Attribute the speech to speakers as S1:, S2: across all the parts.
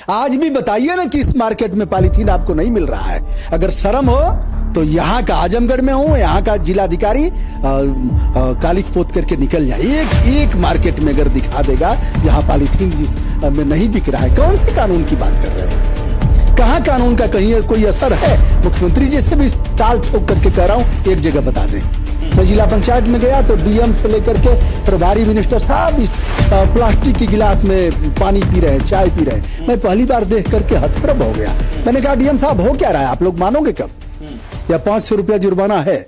S1: आज भी बताइए ना किस मार्केट में पॉलीथीन आपको नहीं मिल रहा है। अगर शर्म हो तो यहाँ का आजमगढ़ में हूँ, यहाँ का जिलाधिकारी कालिख पोत करके निकल जाए। एक मार्केट में अगर दिखा देगा जहाँ पॉलीथीन जिस में नहीं बिक रहा है, कौन से कानून की बात कर रहे हो? कहाँ कानून का कहीं कोई असर है? मुख्यमंत्री जी से भी ताल ठोक करके कह रहा हूँ, एक जगह बता दें। मैं जिला पंचायत में गया तो डीएम से लेकर के प्रभारी मिनिस्टर साहब इस प्लास्टिक के गिलास में पानी पी रहे हैं, चाय पी रहे हैं। मैं पहली बार देख करके हतप्रभ हो गया। मैंने कहा डीएम साहब हो क्या रहा है, आप लोग मानोगे कब? या 500 रुपया जुर्माना है।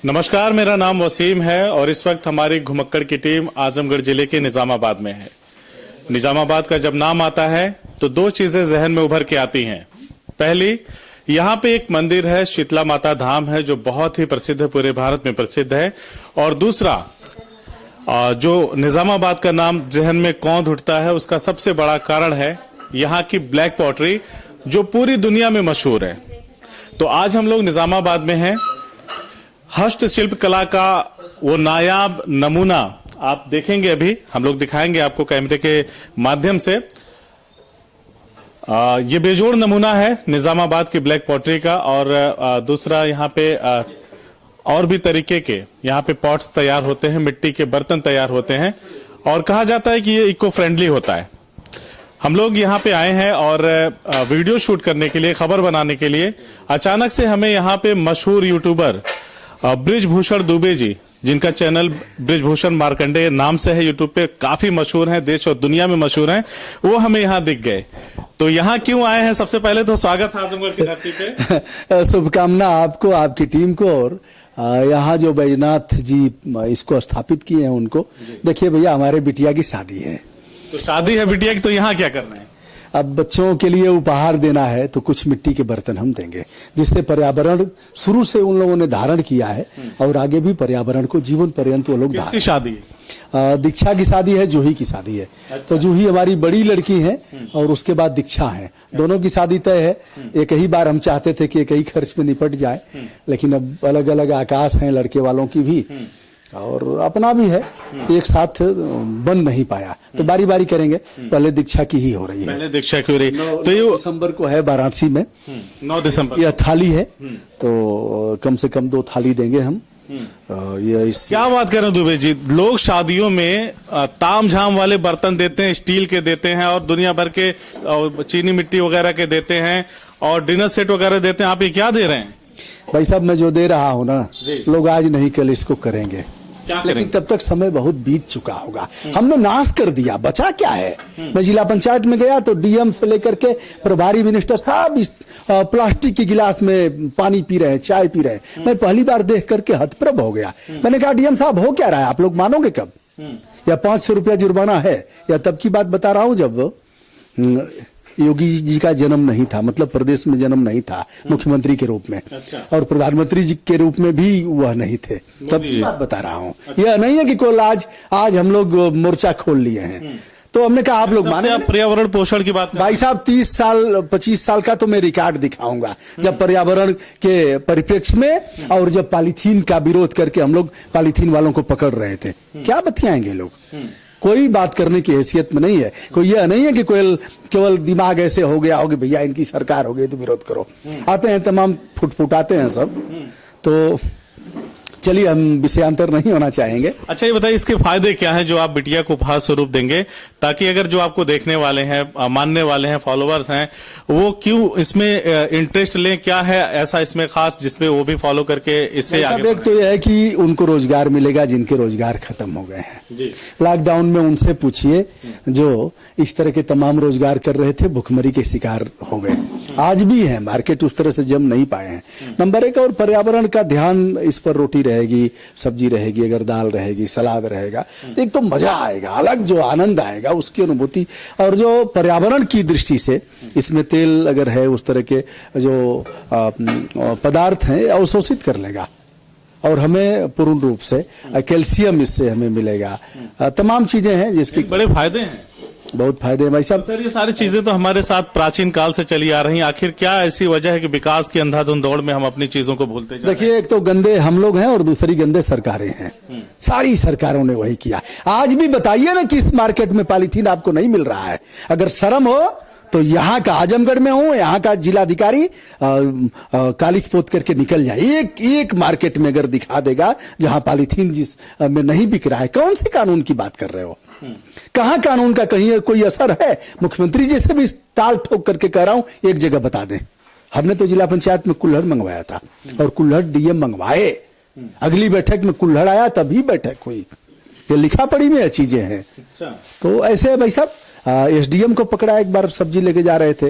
S2: नमस्कार, मेरा नाम वसीम है और इस वक्त हमारी घुमक्कड़ की टीम आजमगढ़ जिले के निजामाबाद में है। निजामाबाद का जब नाम आता है तो दो चीजें जहन में उभर के आती हैं। पहली, यहाँ पे एक मंदिर है, शीतला माता धाम है, जो बहुत ही प्रसिद्ध है, पूरे भारत में प्रसिद्ध है। और दूसरा, जो निजामाबाद का नाम जहन में कौंध उठता है, उसका सबसे बड़ा कारण है यहाँ की ब्लैक पॉटरी, जो पूरी दुनिया में मशहूर है। तो आज हम लोग निजामाबाद में हैं। हस्तशिल्प कला का वो नायाब नमूना आप देखेंगे, अभी हम लोग दिखाएंगे आपको कैमरे के माध्यम से। ये बेजोड़ नमूना है निजामाबाद की ब्लैक पॉटरी का। और दूसरा, यहाँ पे और भी तरीके के यहाँ पे पॉट्स तैयार होते हैं, मिट्टी के बर्तन तैयार होते हैं और कहा जाता है कि ये इको फ्रेंडली होता है। हम लोग यहाँ पे आए हैं और वीडियो शूट करने के लिए, खबर बनाने के लिए। अचानक से हमें यहाँ पे मशहूर यूट्यूबर बृजभूषण दुबे जी, जिनका चैनल बृजभूषण मार्कंडेय नाम से है, यूट्यूब पे काफी मशहूर हैं, देश और दुनिया में मशहूर हैं, वो हमें यहाँ दिख गए। तो यहाँ क्यों आए हैं? सबसे पहले तो स्वागत है आजमगढ़ की धरती पे।
S1: शुभकामना आपको, आपकी टीम को, और यहाँ जो बैजनाथ जी इसको स्थापित किए हैं उनको। देखिए भैया, हमारे बिटिया की शादी है।
S2: तो शादी है बिटिया की, तो यहाँ क्या करना है?
S1: अब बच्चों के लिए उपहार देना है तो कुछ मिट्टी के बर्तन हम देंगे, जिससे पर्यावरण शुरू से उन लोगों ने धारण किया है और आगे भी पर्यावरण को जीवन पर्यंत वो लोग।
S2: किसकी शादी
S1: है? दीक्षा की शादी है, जूही की शादी है। अच्छा। तो जूही हमारी बड़ी लड़की है और उसके बाद दीक्षा है। दोनों की शादी तय है। एक ही बार हम चाहते थे कि एक ही खर्च में निपट जाए, लेकिन अब अलग अलग आकाश हैं लड़के वालों की भी और अपना भी है, तो एक साथ बन नहीं पाया। तो बारी बारी करेंगे। पहले दीक्षा की ही हो रही है।
S2: पहले दीक्षा की हो रही है। तो ये
S1: दिसंबर को है वाराणसी में,
S2: 9 दिसंबर।
S1: यह थाली है, तो कम से कम 2 थाली देंगे हम। ये
S2: क्या बात कर रहे हैं दुबे जी, लोग शादियों में ताम झाम वाले बर्तन देते हैं, स्टील के देते हैं और दुनिया भर के चीनी मिट्टी वगैरह के देते हैं और डिनर सेट वगैरह देते हैं। आप ये क्या दे रहे हैं?
S1: भाई साहब, मैं जो दे रहा हूँ ना, लोग आज नहीं कल इसको करेंगे, लेकिन तब तक समय बहुत बीत चुका होगा। हमने नाश कर दिया, बचा क्या है? मैं जिला पंचायत में गया तो डीएम से लेकर के प्रभारी मिनिस्टर साहब इस प्लास्टिक के गिलास में पानी पी रहे हैं, चाय पी रहे हैं। मैं पहली बार देख करके हतप्रभ हो गया। मैंने कहा डीएम साहब हो क्या रहा है, आप लोग मानोगे कब? या 500 रुपया जुर्माना है। या तब की बात बता रहा हूं जब योगी जी का जन्म नहीं था, मतलब प्रदेश में जन्म नहीं था मुख्यमंत्री के रूप में। अच्छा। और प्रधानमंत्री जी के रूप में भी वह नहीं थे, तब की बात बता रहा हूँ। अच्छा। यह नहीं है कि कोई आज हम लोग मोर्चा खोल लिए हैं। तो हमने कहा आप लोग माने।
S2: पर्यावरण पोषण की बात
S1: भाई साहब, 30 साल 25 साल का तो मैं रिकॉर्ड दिखाऊंगा, जब पर्यावरण के परिप्रेक्ष्य में और जब पॉलीथीन का विरोध करके हम लोग पॉलीथीन वालों को पकड़ रहे थे। क्या बतियाएंगे लोग? कोई बात करने की हैसियत में नहीं है। कोई यह नहीं है कि कोई केवल दिमाग ऐसे हो गया होगा भैया इनकी सरकार हो गई तो विरोध करो। आते हैं तमाम फुटफुटाते हैं सब। तो चलिए, हम विषयांतर नहीं होना चाहेंगे।
S2: अच्छा, ये बताइए इसके फायदे क्या हैं जो आप बिटिया को उपहार स्वरूप देंगे, ताकि अगर जो आपको देखने वाले हैं, मानने वाले हैं, फॉलोअर्स हैं, वो क्यों इसमें इंटरेस्ट लें? क्या है ऐसा इसमें खास जिसमें वो भी फॉलो करके इससे आगे?
S1: एक तो यह है कि उनको रोजगार मिलेगा जिनके रोजगार खत्म हो गए हैं। लॉकडाउन में उनसे पूछिए जो इस तरह के तमाम रोजगार कर रहे थे, भुखमरी के शिकार हो गए। आज भी है, मार्केट उस तरह से जम नहीं पाए हैं। नंबर 1, और पर्यावरण का ध्यान इस पर, रोटी रहेगी, सब्जी रहेगी, अगर दाल रहेगी, सलाद रहेगा, तो एक तो मजा आएगा, अलग जो आनंद आएगा उसकी अनुभूति। और जो पर्यावरण की दृष्टि से इसमें तेल अगर है, उस तरह के जो पदार्थ हैं अवशोषित कर लेगा और हमें पूर्ण रूप से कैल्शियम इससे हमें मिलेगा। तमाम चीजें हैं जिसके
S2: बड़े फायदे हैं।
S1: बहुत फायदे हैं भाई साहब।
S2: सर, ये सारी चीजें तो हमारे साथ प्राचीन काल से चली आ रही हैं, आखिर क्या ऐसी वजह है कि विकास की अंधाधुंध दौड़ में हम अपनी चीजों को भूलते जा रहे हैं?
S1: देखिए, एक तो गंदे हम लोग हैं और दूसरी गंदे सरकारें हैं। सारी सरकारों ने वही किया। आज भी बताइए ना किस मार्केट में पॉलीथीन आपको नहीं मिल रहा है। अगर शर्म हो तो यहाँ का आजमगढ़ में हूं, यहाँ का जिलाधिकारी कालिख पोत करके निकल जाए, एक मार्केट में अगर दिखा देगा जहां पॉलीथीन जिस में नहीं बिक रहा है। कौन से कानून की बात कर रहे हो? कहां कानून का कहीं कोई असर है? मुख्यमंत्री जी से भी ताल ठोक करके कह रहा हूं, एक जगह बता दें। हमने तो जिला पंचायत में कुल्हड़ मंगवाया था और कुल्हड़ डीएम मंगवाए। अगली बैठक में कुल्हड़ आया तभी बैठक हुई। ये लिखा पढ़ी में चीजें हैं। तो ऐसे भाई साहब, एसडीएम को पकड़ा, एक बार सब्जी लेके जा रहे थे,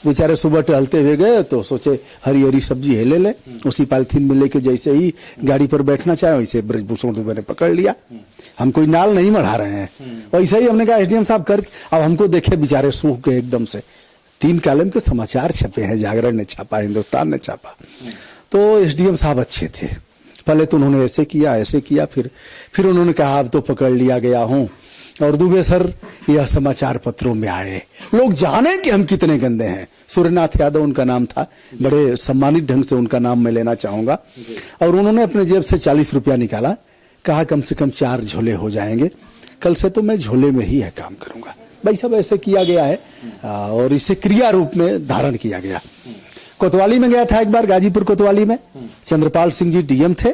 S1: बेचारे सुबह टहलते हुए गए तो सोचे हरी हरी सब्जी है ले ले, उसी पॉलिथीन में लेके जैसे ही गाड़ी पर बैठना चाहे वैसे ब्रजभूषण दुबे ने पकड़ लिया। हम कोई नाल नहीं बढ़ा रहे हैं, वैसे ही हमने कहा एसडीएम साहब कर। अब हमको देखे बेचारे सूख गए एकदम से। 3 कॉलम के समाचार छपे हैं, जागरण ने छापा, हिंदुस्तान ने छापा। तो एसडीएम साहब अच्छे थे। पहले तो उन्होंने ऐसे किया, फिर उन्होंने कहा अब तो पकड़ लिया गया हूं। और दुबे सर यह समाचार पत्रों में आए, लोग जाने कि हम कितने गंदे हैं। सूर्यनाथ यादव उनका नाम था, बड़े सम्मानित ढंग से उनका नाम मैं लेना चाहूंगा। और उन्होंने अपने जेब से 40 रुपया निकाला, कहा कम से कम 4 झोले हो जाएंगे, कल से तो मैं झोले में ही है काम करूंगा। भाई सब ऐसे किया गया है और इसे क्रिया रूप में धारण किया गया। कोतवाली में गया था एक बार, गाजीपुर कोतवाली में चंद्रपाल सिंह जी डीएम थे,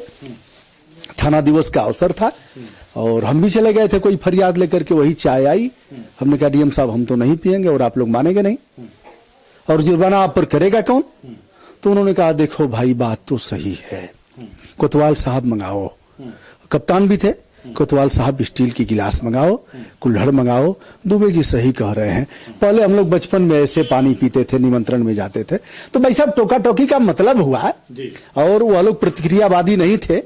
S1: थाना दिवस का अवसर था और हम भी चले गए थे कोई फरियाद लेकर के। वही चाय आई, हमने कहा डीएम साहब हम तो नहीं पिएंगे और आप लोग मानेंगे नहीं, और जुर्माना आप पर करेगा कौन? तो उन्होंने कहा देखो भाई बात तो सही है, कोतवाल साहब मंगाओ, कप्तान भी थे, कोतवाल साहब स्टील की गिलास मंगाओ, कुल्हड़ मंगाओ। दुबे जी सही कह रहे हैं। पहले हम लोग बचपन में ऐसे पानी पीते थे, निमंत्रण में जाते थे, तो भाई साहब टोका टोकी का मतलब हुआ जी। और वह लोग प्रतिक्रियावादी नहीं थे।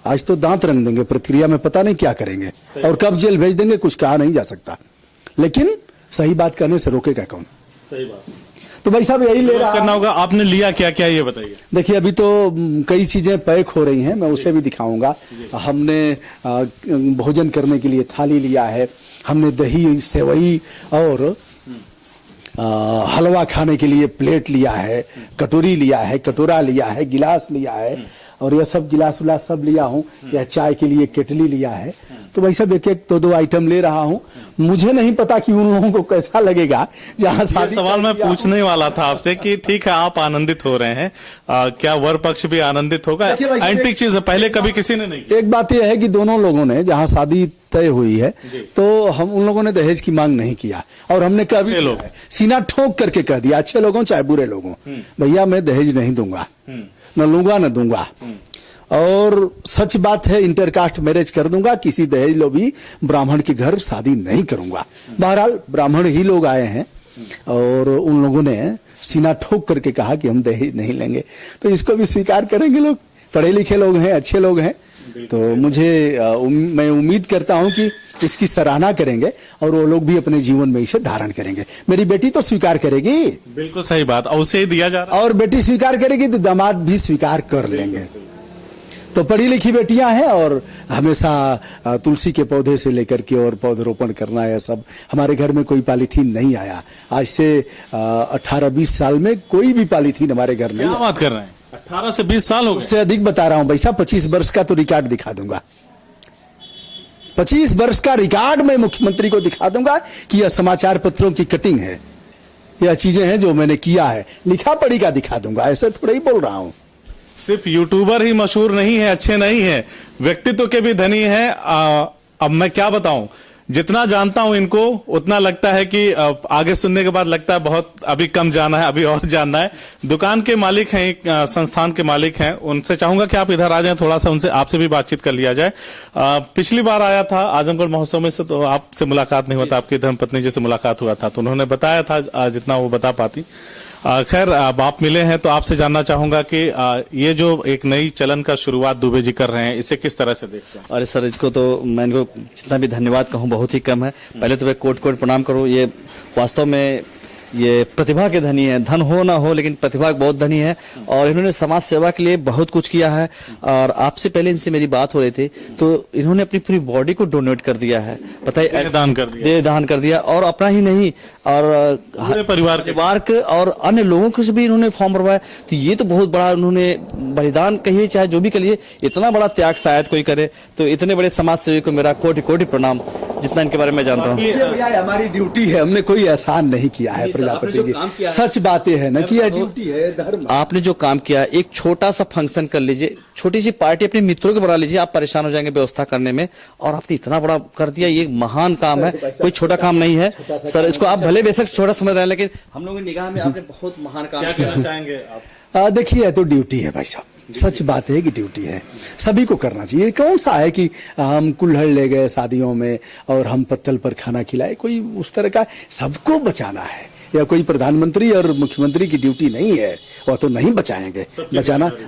S1: आज तो दांत रंग देंगे, प्रतिक्रिया में पता नहीं क्या करेंगे और कब जेल भेज देंगे कुछ कहा नहीं जा सकता। लेकिन सही बात करने से रोकेगा कौन? सही बात। तो भाई साहब यही ले रहा
S2: करना होगा। आपने लिया क्या क्या ये बताइए।
S1: देखिए अभी तो कई चीजें पैक हो रही हैं, मैं उसे भी दिखाऊंगा। हमने भोजन करने के लिए थाली लिया है, हमने दही सेवई और हलवा खाने के लिए प्लेट लिया है, कटोरी लिया है, कटोरा लिया है, गिलास लिया है और यह सब गिलास विलास सब लिया हूँ। यह चाय के लिए केटली लिया है। तो भाई साहब एक एक 2-2 आइटम ले रहा हूँ। मुझे नहीं पता कि उन लोगों को कैसा लगेगा जहाँ शादी।
S2: सवाल मैं पूछने वाला था आपसे कि ठीक है आप आनंदित हो रहे हैं, क्या वर पक्ष भी आनंदित होगा? एंटीक चीज है, पहले कभी किसी ने नहीं।
S1: एक बात यह है कि दोनों लोगों ने जहाँ शादी तय हुई है तो हम उन लोगों ने दहेज की मांग नहीं किया और हमने कभी सीना ठोक करके कह दिया, अच्छे लोगों चाहे बुरे लोगों, भैया मैं दहेज नहीं दूंगा, न लूंगा न दूंगा। और सच बात है इंटरकास्ट मैरिज कर दूंगा, किसी दहेज लोभी ब्राह्मण के घर शादी नहीं करूंगा। बहरहाल ब्राह्मण ही लोग आए हैं और उन लोगों ने सीना ठोक करके कहा कि हम दहेज नहीं लेंगे, तो इसको भी स्वीकार करेंगे लोग। पढ़े लिखे लोग हैं, अच्छे लोग हैं, तो मुझे मैं उम्मीद करता हूं कि इसकी सराहना करेंगे और वो लोग भी अपने जीवन में इसे धारण करेंगे। मेरी बेटी तो स्वीकार करेगी।
S2: बिल्कुल सही बात, और उसे दिया जा रहा है।
S1: और बेटी स्वीकार करेगी तो दामाद भी स्वीकार कर लेंगे। तो पढ़ी लिखी बेटियां हैं और हमेशा तुलसी के पौधे से लेकर के और पौधरोपण करना, यह सब हमारे घर में कोई पॉलीथीन नहीं आया। आज से 18-20 साल में कोई भी पॉलीथीन हमारे घर में।
S2: क्या बात कर रहे हैं? 18 से 20 साल हो गए?
S1: उससे अधिक बता रहा हूं भाई साहब, 25 वर्ष का तो रिकॉर्ड दिखा दूंगा। 25 वर्ष का रिकॉर्ड मैं मुख्यमंत्री को दिखा दूंगा कि यह समाचार पत्रों की कटिंग है, यह चीजें हैं जो मैंने किया है, लिखा पढ़ी का दिखा दूंगा। ऐसे थोड़ा ही बोल रहा हूं।
S2: सिर्फ यूट्यूबर ही मशहूर नहीं है, अच्छे नहीं है, व्यक्तित्व के भी धनी है। अब मैं क्या बताऊं, जितना जानता हूं इनको उतना लगता है कि आगे सुनने के बाद लगता है बहुत अभी कम जाना है, अभी और जानना है। दुकान के मालिक हैं, एक संस्थान के मालिक हैं, उनसे चाहूंगा कि आप इधर आ जाएं, थोड़ा सा उनसे आपसे भी बातचीत कर लिया जाए। पिछली बार आया था आजमगढ़ महोत्सव में से, तो आपसे मुलाकात नहीं हुआ था, आपकी धर्मपत्नी जी से मुलाकात हुआ था, तो उन्होंने बताया था जितना वो बता पाती। खैर अब आप मिले हैं तो आपसे जानना चाहूंगा कि ये जो एक नई चलन का शुरुआत दुबे जी कर रहे हैं, इसे किस तरह से देखते हैं?
S3: अरे सर, इसको तो मैं इनको जितना भी धन्यवाद कहूँ बहुत ही कम है। पहले तो मैं कोट प्रणाम करूँ। ये वास्तव में ये प्रतिभा के धनी है, धन हो ना हो लेकिन प्रतिभा बहुत धनी है और इन्होंने समाज सेवा के लिए बहुत कुछ किया है। और आपसे पहले इनसे मेरी बात हो रही थी तो इन्होंने अपनी पूरी बॉडी को डोनेट कर दिया है, बताइए, दान कर दिया और अपना ही नहीं और
S2: पूरे परिवार
S3: के और अन्य लोगों को से भी इन्होंने फॉर्म भरवाया। तो ये तो बहुत बड़ा उन्होंने बलिदान कहिए चाहे जो भी कहिए, इतना बड़ा त्याग शायद कोई करे। तो इतने बड़े समाज सेवी को मेरा कोटि कोटि प्रणाम, जितना इनके बारे में जानता हूँ।
S1: हमारी ड्यूटी है, हमने कोई एहसान नहीं किया है प्रजापति जी, सच बातें है ना कि यह ड्यूटी है, धर्म।
S3: आपने जो काम किया, एक छोटा सा फंक्शन कर लीजिए, छोटी सी पार्टी अपने मित्रों को बुला लीजिए, आप परेशान हो जाएंगे व्यवस्था करने में, और आपने इतना बड़ा कर दिया, ये महान काम है, कोई छोटा काम नहीं है सर। इसको आप भले बेशक छोटा समझ रहे हैं लेकिन हम लोगों की निगाह में आपने बहुत महान काम
S2: किया। चाहेंगे
S1: आप? देखिए तो ड्यूटी है भाई साहब, सच बात है कि ड्यूटी है, सभी को करना चाहिए। कौन सा है कि हम कुल्हड़ ले गए शादियों में और हम पत्तल पर खाना खिलाए, कोई उस तरह का, सबको बचाना है। या कोई प्रधानमंत्री और मुख्यमंत्री की ड्यूटी नहीं है, वह तो नहीं बचाएंगे।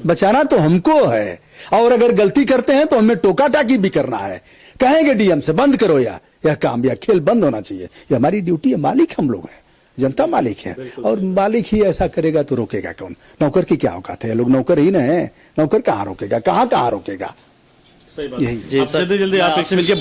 S1: बचाना तो हमको है, और अगर गलती करते हैं तो हमें टोका टाकी भी करना है, कहेंगे डीएम से बंद करो या काम या खेल बंद होना चाहिए। ये हमारी ड्यूटी है, मालिक हम लोग हैं, जनता मालिक है, और मालिक ही ऐसा करेगा तो रोकेगा कौन? नौकर की क्या औकात है? लोग नौकर ही ना है, नौकर कहाँ रोकेगा, कहाँ रोकेगा?
S3: जल्दी आपसे मिलकर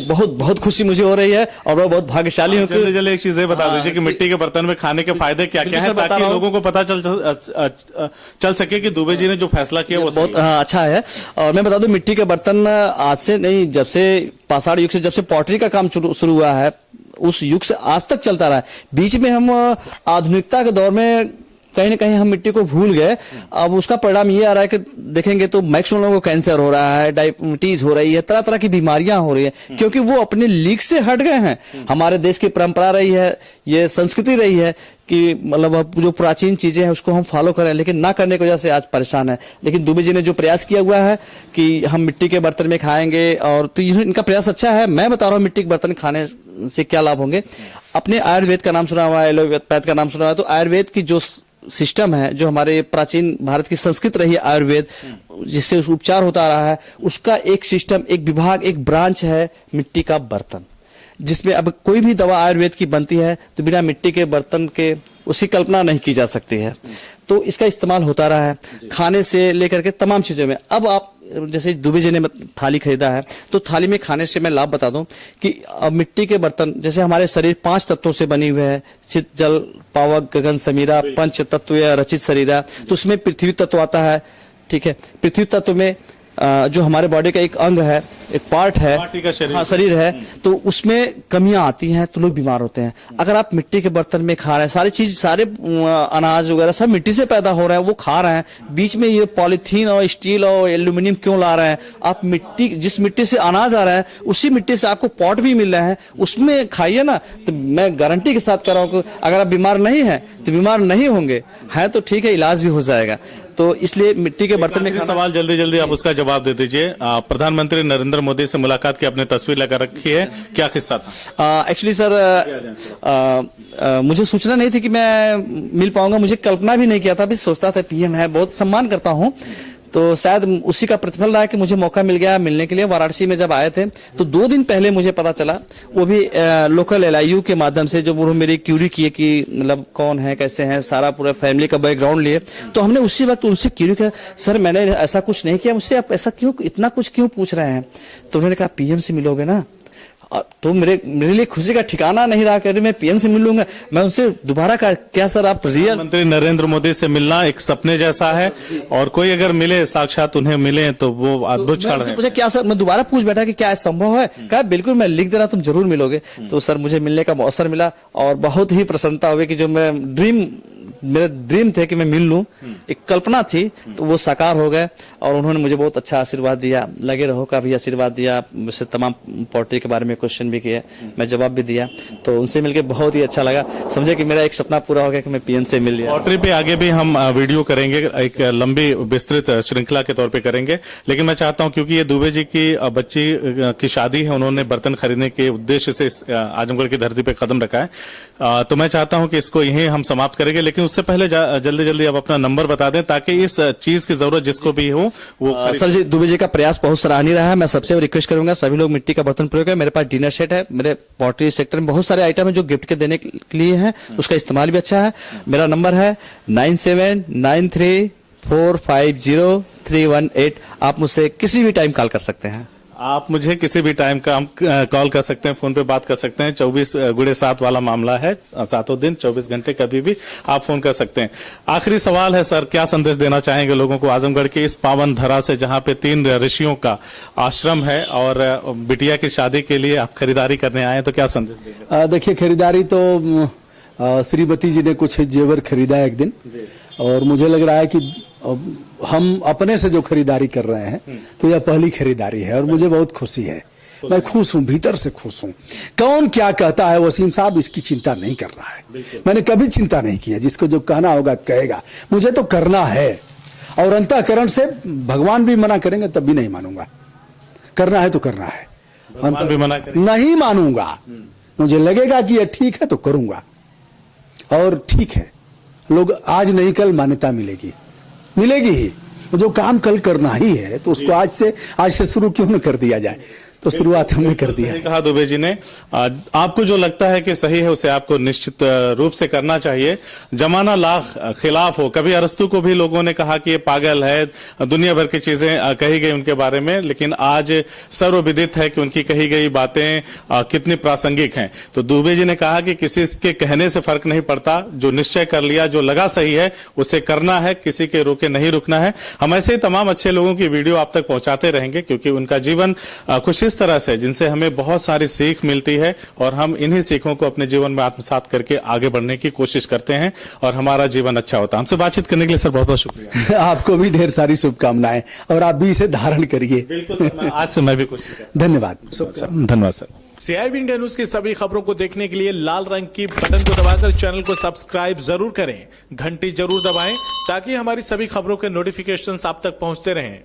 S3: बहुत खुशी मुझे हो रही है और मैं बहुत भाग्यशाली हूँ।
S2: जल्दी एक चीज बता दीजिए कि मिट्टी के बर्तन में खाने के फायदे क्या क्या है, ताकि लोगों को पता चल सके कि दुबे जी ने जो फैसला किया वो
S3: बहुत अच्छा है। और मैं बता दूं, मिट्टी के बर्तन आज से नहीं, जब से पाषाण युग से, जब से पॉटरी का काम शुरू हुआ है, उस युग से आज तक चलता रहा है। बीच में हम आधुनिकता के दौर में कहीं ना कहीं हम मिट्टी को भूल गए। अब उसका परिणाम ये आ रहा है कि देखेंगे तो मैक्सिमम लोगों को कैंसर हो रहा है, डायबिटीज हो रही है, तरह तरह की बीमारियां हो रही है, क्योंकि वो अपने लीग से हट गए हैं। हमारे देश की परंपरा रही है, ये संस्कृति रही है कि मतलब जो प्राचीन चीजें हैं उसको हम फॉलो करें, लेकिन ना करने की वजह से आज परेशान है। लेकिन दुबे जी ने जो प्रयास किया हुआ है कि हम मिट्टी के बर्तन में खाएंगे, और तो इनका प्रयास अच्छा है। मैं बता रहा हूँ मिट्टी के बर्तन खाने से क्या लाभ होंगे। अपने आयुर्वेद का नाम सुना हुआ है, एलोपैथ का नाम सुना हुआ है, तो आयुर्वेद की जो सिस्टम है, जो हमारे प्राचीन भारत की संस्कृति रही है आयुर्वेद, जिससे उपचार होता आ रहा है, उसका एक सिस्टम, एक विभाग, एक ब्रांच है मिट्टी का बर्तन, जिसमें अब कोई भी दवा आयुर्वेद की बनती है तो बिना मिट्टी के बर्तन के उसकी कल्पना नहीं की जा सकती है। तो इसका इस्तेमाल होता रहा है खाने से लेकर के तमाम चीजों में। अब आप जैसे दुबे जी ने थाली खरीदा है, तो थाली में खाने से मैं लाभ बता दूं कि अब मिट्टी के बर्तन, जैसे हमारे शरीर 5 तत्वों से बनी हुए है, चित, जल, पावक, गगन, समीरा, पंच तत्व या रचित शरीर है, तो उसमें पृथ्वी तत्व आता है। ठीक है, पृथ्वी तत्व में जो हमारे बॉडी का एक अंग है, एक पार्ट है, हाँ, शरीर है, तो उसमें कमियां आती हैं तो लोग बीमार होते हैं। अगर आप मिट्टी के बर्तन में खा रहे हैं, सारी चीज, सारे अनाज वगैरह सब मिट्टी से पैदा हो रहे हैं, वो खा रहे हैं, बीच में ये पॉलीथीन और स्टील और एल्यूमिनियम क्यों ला रहे हैं? आप मिट्टी, जिस मिट्टी से अनाज आ रहा है उसी मिट्टी से आपको पॉट भी मिल रहे हैं, उसमें खाइए ना। तो मैं गारंटी के साथ कह रहा हूँ कि अगर आप बीमार नहीं है तो बीमार नहीं होंगे, है तो ठीक है, इलाज भी हो जाएगा। तो इसलिए मिट्टी के बर्तन में
S2: सवाल जल्दी आप उसका जवाब दे दीजिए। प्रधानमंत्री नरेंद्र मोदी से मुलाकात की आपने तस्वीर लगा रखी है, क्या किस्सा था?
S3: एक्चुअली सर, मुझे सूचना नहीं थी कि मैं मिल पाऊंगा, मुझे कल्पना भी नहीं किया था। अभी सोचता था पीएम है, बहुत सम्मान करता हूं, तो शायद उसी का प्रतिफल रहा है कि मुझे मौका मिल गया मिलने के लिए। वाराणसी में जब आए थे तो 2 दिन पहले मुझे पता चला, वो भी लोकल LIU के माध्यम से, जब वो मेरी क्यूरी किए कि मतलब कौन है, कैसे हैं, सारा पूरा फैमिली का बैकग्राउंड लिए, तो हमने उसी वक्त उनसे क्यूरी किया, सर मैंने ऐसा कुछ नहीं किया, मुझसे आप ऐसा क्यों, इतना कुछ क्यों पूछ रहे हैं? तो उन्होंने कहा पीएम से मिलोगे ना, तो मेरे लिए खुशी का ठिकाना नहीं रहा, कह रहे मैं पीएम से मिल लूंगा। मैं उनसे दोबारा कहा, क्या सर आप रियल
S2: मंत्री नरेंद्र मोदी से मिलना एक सपने जैसा है, और कोई अगर मिले, साक्षात उन्हें मिले, तो वो अद्भुत क्षण है।
S3: मुझे क्या सर, मैं दोबारा पूछ बैठा कि क्या संभव है? कहा बिल्कुल, मैं लिख दे रहा, तुम जरूर मिलोगे। तो सर मुझे मिलने का अवसर मिला और बहुत ही प्रसन्नता हुई कि जो मेरे ड्रीम थे कि मैं मिल लूं, एक कल्पना थी, तो वो साकार हो गए। और उन्होंने मुझे बहुत अच्छा आशीर्वाद दिया, लगे रहो का भी आशीर्वाद दिया, मुझसे तमाम पॉलिटिक्स के बारे में क्वेश्चन भी किए, मैं जवाब भी दिया। तो उनसे मिलकर बहुत ही अच्छा लगा, समझे कि मेरा एक सपना पूरा हो गया कि मैं पीएम से मिल लिया।
S2: पॉलिट्री पे आगे भी हम वीडियो करेंगे, एक लंबी विस्तृत श्रृंखला के तौर पे करेंगे, लेकिन मैं चाहता हूं क्योंकि ये दुबे जी की बच्ची की शादी है, उन्होंने बर्तन खरीदने के उद्देश्य से आजमगढ़ की धरती पे कदम रखा है। तो मैं चाहता हूं कि इसको यहीं हम समाप्त करेंगे, लेकिन उससे पहले जल्दी जल्दी आप अपना नंबर बता दें ताकि इस चीज की जरूरत जिसको भी हो वो
S3: सर जी, दुबे जी का प्रयास बहुत सराहनीय रहा है। मैं सबसे रिक्वेस्ट करूंगा सभी लोग मिट्टी का बर्तन प्रयोग करें। मेरे पास डिनर सेट है, मेरे पोल्ट्री सेक्टर में बहुत सारे आइटम है जो गिफ्ट के देने के लिए है, उसका इस्तेमाल भी अच्छा है। मेरा नंबर है 9793450318। आप मुझसे किसी भी टाइम कॉल कर सकते हैं।
S2: आप मुझे किसी भी टाइम का कॉल कर सकते हैं, फोन पे बात कर सकते हैं। 24x7 वाला मामला है, 7 दिन 24 घंटे कभी भी आप फोन कर सकते हैं। आखिरी सवाल है सर, क्या संदेश देना चाहेंगे लोगों को आजमगढ़ के इस पावन धरा से जहां पे 3 ऋषियों का आश्रम है और बिटिया की शादी के लिए आप खरीदारी करने आए हैं, तो क्या संदेश देंगे?
S1: देखिए, खरीदारी तो श्रीमती जी ने कुछ जेवर खरीदा एक दिन, और मुझे लग रहा है कि हम अपने से जो खरीदारी कर रहे हैं तो यह पहली खरीदारी है और मुझे बहुत खुशी है। मैं खुश हूं, भीतर से खुश हूं। कौन क्या कहता है वसीम साहब, इसकी चिंता नहीं कर रहा है। मैंने कभी चिंता नहीं किया, जिसको जो कहना होगा कहेगा, मुझे तो करना है। और अंतःकरण से भगवान भी मना करेंगे तब भी नहीं मानूंगा। करना है तो करना है,
S2: भगवान भी मना करेंगे
S1: नहीं मानूंगा। मुझे लगेगा कि यह ठीक है तो करूंगा, और ठीक है, लोग आज नहीं कल मान्यता मिलेगी ही। जो काम कल करना ही है तो उसको आज से शुरू क्यों न कर दिया जाए। तो शुरुआत हमने कर दी है।
S2: कहा दुबे जी ने, आपको जो लगता है कि सही है उसे आपको निश्चित रूप से करना चाहिए। जमाना लाख खिलाफ हो, कभी अरस्तु को भी लोगों ने कहा कि ये पागल है, दुनिया भर की चीजें कही गई उनके बारे में, लेकिन आज सर्वविदित है कि उनकी कही गई बातें कितनी प्रासंगिक हैं। तो दुबे जी ने कहा कि किसी के कहने से फर्क नहीं पड़ता, जो निश्चय कर लिया, जो लगा सही है उसे करना है, किसी के रोके नहीं रुकना है। हम ऐसे ही तमाम अच्छे लोगों की वीडियो आप तक पहुंचाते रहेंगे, क्योंकि उनका जीवन कुछ इस तरह से जिनसे हमें बहुत सारी सीख मिलती है, और हम इन्हीं सीखों को अपने जीवन में आत्मसात करके आगे बढ़ने की कोशिश करते हैं और हमारा जीवन अच्छा होता है। हमसे बातचीत करने के लिए सर बहुत बहुत शुक्रिया।
S1: आपको भी ढेर सारी शुभकामनाएं, और आप भी इसे धारण करिए।
S2: बिल्कुल, आज से मैं भी कोशिश करूंगा।
S1: धन्यवाद।
S2: धन्यवाद सर।
S4: CIB इंडिया न्यूज की सभी खबरों को देखने के लिए लाल रंग की बटन को दबाकर चैनल को सब्सक्राइब जरूर करें, घंटी जरूर दबाएं ताकि हमारी सभी खबरों के नोटिफिकेशंस आप तक पहुंचते रहें।